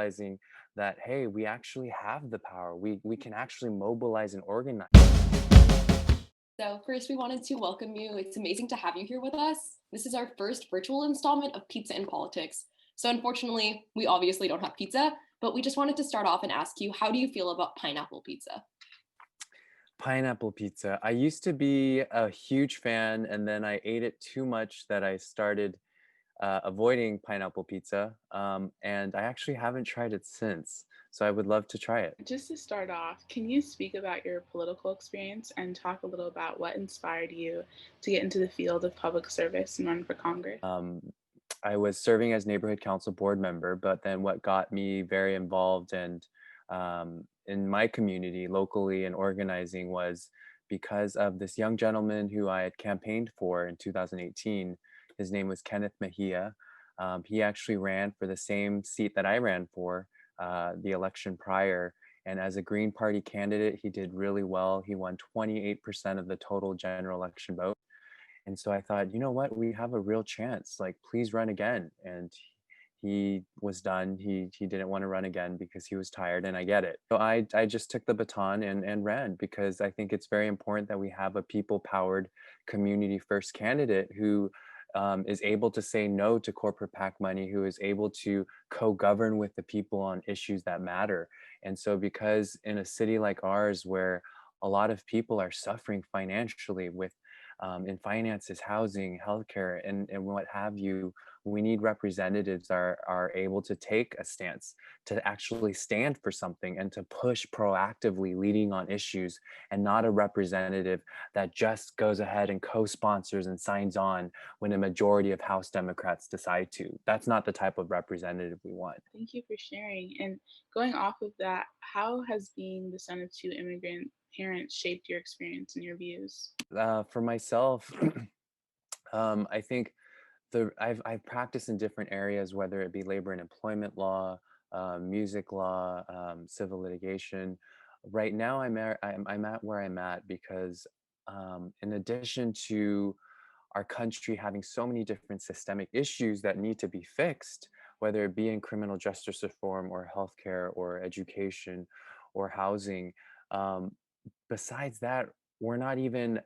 realizing that, hey, we actually have the power. We can actually mobilize and organize. So, first, we wanted to welcome you. It's amazing to have you here with us. This is our first virtual installment of Pizza in Politics. So, unfortunately, we obviously don't have pizza, but we just wanted to start off and ask you, how do you feel about pineapple pizza? Pineapple pizza. I used to be a huge fan, and then I ate it too much that I started avoiding pineapple pizza. And I actually haven't tried it since. So I would love to try it. Just to start off, can you speak about your political experience and talk a little about what inspired you to get into the field of public service and run for Congress? Um, I was serving as neighborhood council board member, but then what got me very involved and in my community locally and organizing was because of this young gentleman who I had campaigned for in 2018. His name was Kenneth Mejia. He actually ran for the same seat that I ran for the election prior. And as a Green Party candidate, he did really well. He won 28% of the total general election vote. And so I thought, you know what, we have a real chance. Like, please run again. And he was done. He didn't want to run again because he was tired, and I get it. So I just took the baton and ran because I think it's very important that we have a people-powered, community-first candidate who is able to say no to corporate PAC money, who is able to co-govern with the people on issues that matter. And so, because in a city like ours, where a lot of people are suffering financially with in finances, housing, healthcare, and what have you. We need representatives that are able to take a stance, to actually stand for something and to push proactively leading on issues, and not a representative that just goes ahead and co-sponsors and signs on when a majority of House Democrats decide to. That's not the type of representative we want. Thank you for sharing. And going off of that, how has being the son of two immigrant parents shaped your experience and your views? For myself, I think I've practiced in different areas, whether it be labor and employment law, music law, civil litigation. Right now, I'm at where I'm at because, in addition to our country having so many different systemic issues that need to be fixed, whether it be in criminal justice reform or healthcare or education or housing. Um, Besides that, we're not even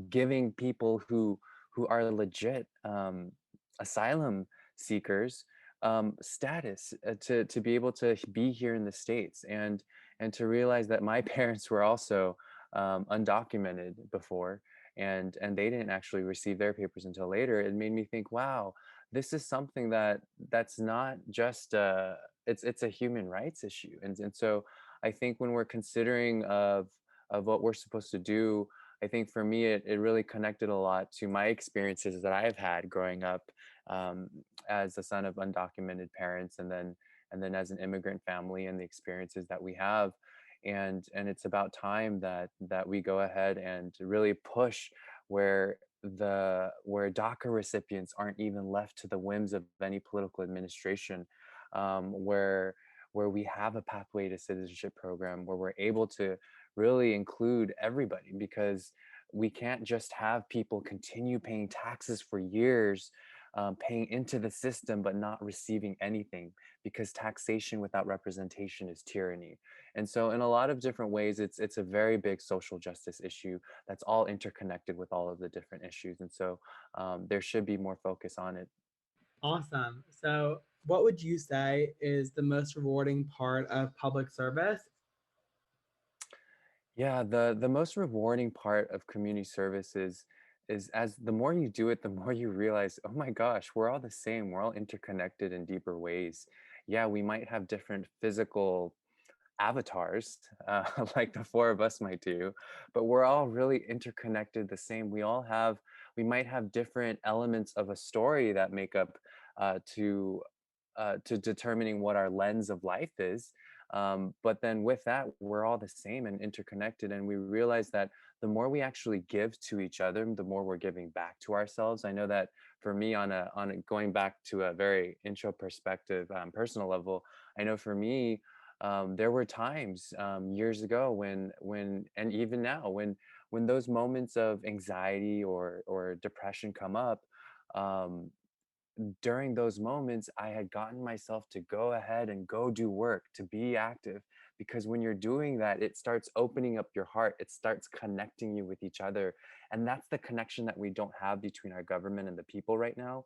giving people who are legit asylum seekers status to be able to be here in the states, and to realize that my parents were also undocumented before, and they didn't actually receive their papers until later. It made me think, wow, this is something that's not just it's a human rights issue. And so I think when we're considering of what we're supposed to do, I think for me, it really connected a lot to my experiences that I've had growing up um, as the son of undocumented parents, and then as an immigrant family, and the experiences that we have. And it's about time that we go ahead and really push where DACA recipients aren't even left to the whims of any political administration, where we have a pathway to citizenship program, where we're able to really include everybody, because we can't just have people continue paying taxes for years, paying into the system but not receiving anything, because taxation without representation is tyranny. And so in a lot of different ways, it's a very big social justice issue that's all interconnected with all of the different issues. And so there should be more focus on it. Awesome. So, what would you say is the most rewarding part of public service? Yeah, the most rewarding part of community service is as the more you do it, the more you realize, oh my gosh, we're all the same. We're all interconnected in deeper ways. Yeah, we might have different physical avatars, like the four of us might do, but we're all really interconnected the same. We might have different elements of a story that make up to determining what our lens of life is. But then with that, we're all the same and interconnected. And we realize that the more we actually give to each other, the more we're giving back to ourselves. I know that for me, on a going back to a very intro perspective, personal level, I know for me, there were times years ago when and even now when those moments of anxiety or depression come up. Um, during those moments, I had gotten myself to go ahead and go do work, to be active. Because when you're doing that, it starts opening up your heart, it starts connecting you with each other. And that's the connection that we don't have between our government and the people right now.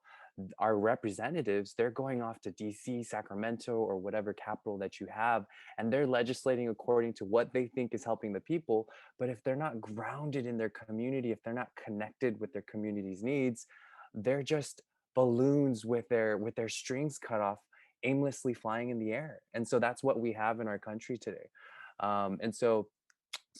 Our representatives, they're going off to DC, Sacramento, or whatever capital that you have, and they're legislating according to what they think is helping the people. But if they're not grounded in their community, if they're not connected with their community's needs, they're just balloons with their strings cut off, aimlessly flying in the air. And so that's what we have in our country today. And so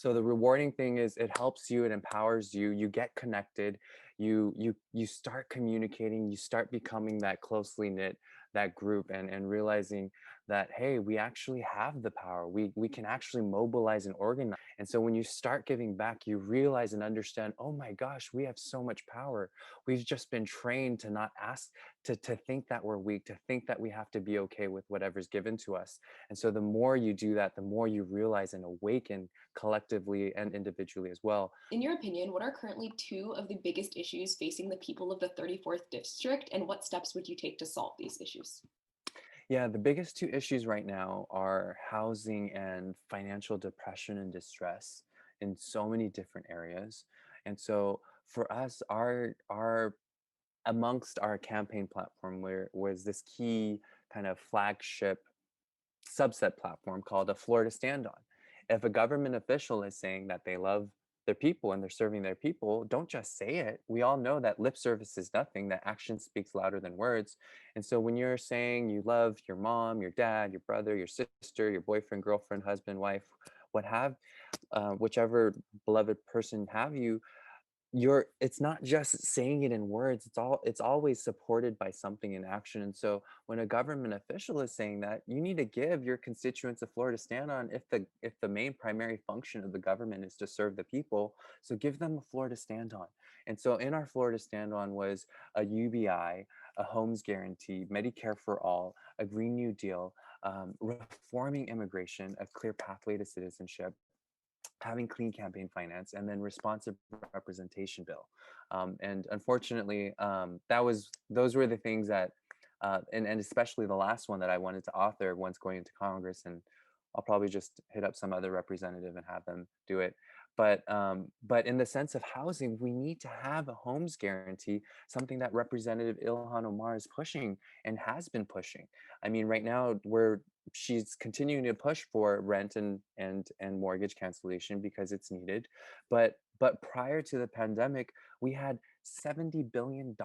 the rewarding thing is it helps you, it empowers you, you get connected, you start communicating, you start becoming that closely knit, that group, and realizing that, hey, we actually have the power, we can actually mobilize and organize. And so when you start giving back, you realize and understand, oh my gosh, we have so much power. We've just been trained to not ask, to think that we're weak, to think that we have to be okay with whatever's given to us. And so the more you do that, the more you realize and awaken collectively and individually as well. In your opinion, what are currently two of the biggest issues facing the people of the 34th district, and what steps would you take to solve these issues? Yeah, the biggest two issues right now are housing and financial depression and distress in so many different areas. And so for us, our amongst our campaign platform where was this key kind of flagship subset platform called a floor to stand on. If a government official is saying that they love their people and they're serving their people, don't just say it. We all know that lip service is nothing, that action speaks louder than words. And so when you're saying you love your mom, your dad, your brother, your sister, your boyfriend, girlfriend, husband, wife, what have, whichever beloved person have you, you're it's not just saying it in words, it's always supported by something in action. And so when a government official is saying that, you need to give your constituents a floor to stand on. If the main primary function of the government is to serve the people, so give them a floor to stand on. And so in our floor to stand on was a UBI, a homes guarantee, Medicare for all, a Green New Deal, reforming immigration, a clear pathway to citizenship, having clean campaign finance, and then responsive representation bill. And unfortunately, those were the things that, and especially the last one that I wanted to author once going into Congress. And I'll probably just hit up some other representative and have them do it. But in the sense of housing, we need to have a homes guarantee, something that Representative Ilhan Omar is pushing and has been pushing. I mean, right now she's continuing to push for rent and mortgage cancellation because it's needed. But prior to the pandemic, we had $70 billion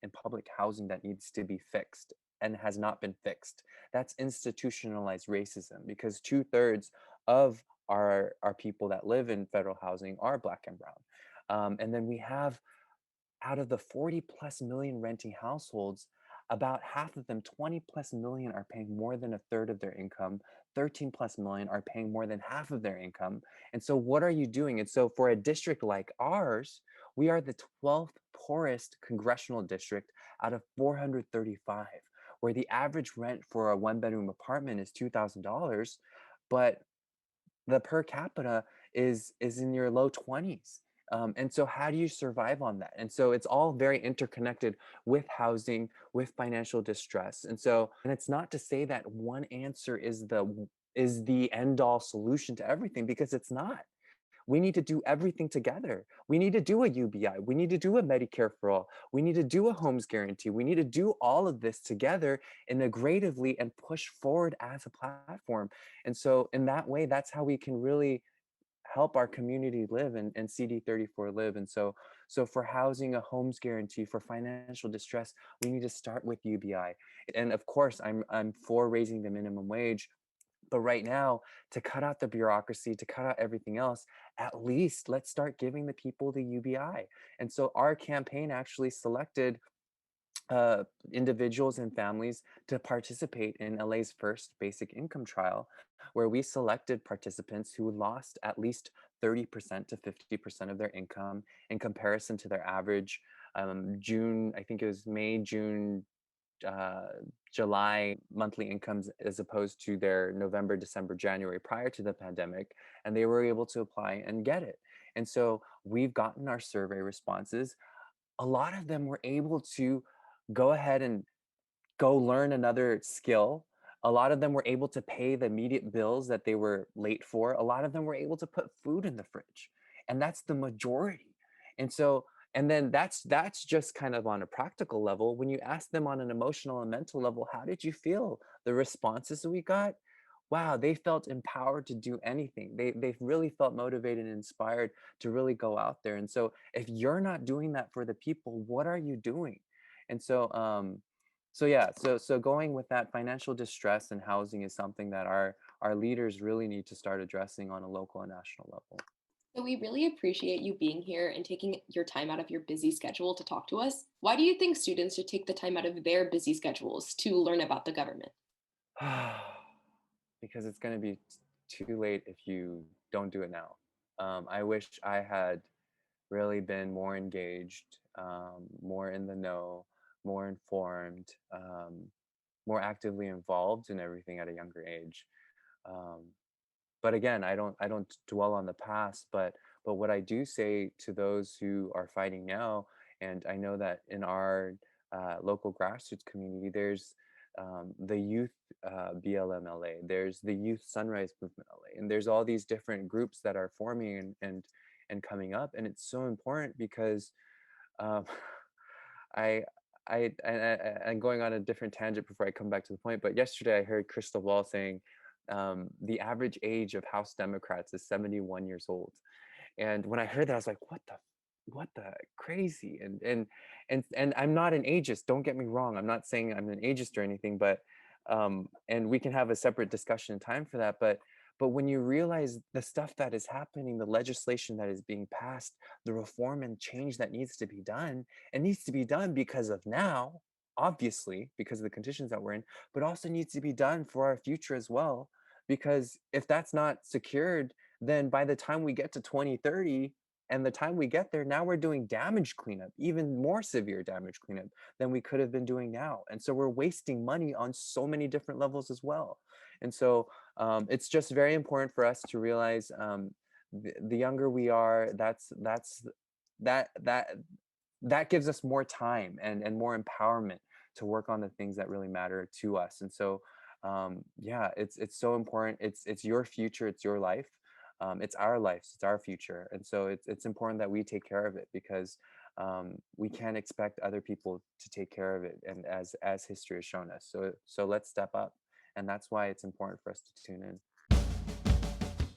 in public housing that needs to be fixed and has not been fixed. That's institutionalized racism, because two-thirds of our people that live in federal housing are Black and brown. And then we have, out of the 40 plus million renting households, about half of them, 20 plus million, are paying more than a third of their income. 13 plus million are paying more than half of their income. And so, what are you doing? And so, for a district like ours, we are the 12th poorest congressional district out of 435, where the average rent for a one-bedroom apartment is $2,000, but the per capita is in your low 20s. And so how do you survive on that? And so it's all very interconnected with housing, with financial distress. And it's not to say that one answer is the end all solution to everything, because it's not. We need to do everything together. We need to do a UBI. We need to do a Medicare for all. We need to do a homes guarantee. We need to do all of this together integratively and push forward as a platform. And so in that way, that's how we can really help our community live, and CD34 live. And so for housing, a homes guarantee, for financial distress, we need to start with UBI. And of course, I'm for raising the minimum wage. But right now, to cut out the bureaucracy, to cut out everything else, at least let's start giving the people the UBI. And so our campaign actually selected individuals and families to participate in LA's first basic income trial, where we selected participants who lost at least 30% to 50% of their income in comparison to their average June, I think it was May, June, uh, July monthly incomes, as opposed to their November, December, January prior to the pandemic. And they were able to apply and get it. And so we've gotten our survey responses. A lot of them were able to go ahead and go learn another skill. A lot of them were able to pay the immediate bills that they were late for. A lot of them were able to put food in the fridge. And that's the majority. And so, and then that's just kind of on a practical level. When you ask them on an emotional and mental level, how did you feel? The responses that we got, wow, they felt empowered to do anything. They really felt motivated and inspired to really go out there. And so if you're not doing that for the people, what are you doing? And so yeah, so going with that, financial distress and housing is something that our leaders really need to start addressing on a local and national level. So we really appreciate you being here and taking your time out of your busy schedule to talk to us. Why do you think students should take the time out of their busy schedules to learn about the government? Because it's going to be too late if you don't do it now. I wish I had really been more engaged, more in the know, more informed, more actively involved in everything at a younger age. Um, but again, I don't dwell on the past, but what I do say to those who are fighting now, and I know that in our local grassroots community, there's the youth BLMLA, there's the Youth Sunrise Movement LA, and there's all these different groups that are forming and coming up, and it's so important because um, I I'm going on a different tangent before I come back to the point, but yesterday I heard Crystal Ball saying the average age of House Democrats is 71 years old. And when I heard that, I was like, what the crazy? And I'm not an ageist. Don't get me wrong. I'm not saying I'm an ageist or anything, but and we can have a separate discussion time for that. But when you realize the stuff that is happening, the legislation that is being passed, the reform and change that needs to be done, it needs to be done because of now, obviously, because of the conditions that we're in, but also needs to be done for our future as well. Because if that's not secured, then by the time we get to 2030 and the time we get there, now we're doing damage cleanup, even more severe damage cleanup than we could have been doing now. And so we're wasting money on so many different levels as well. And so it's just very important for us to realize the younger we are, that that gives us more time and more empowerment to work on the things that really matter to us. And so yeah, it's so important. It's your future, it's your life, it's our lives, it's our future. And so it's important that we take care of it, because we can't expect other people to take care of it, and as history has shown us. So let's step up, and that's why it's important for us to tune in.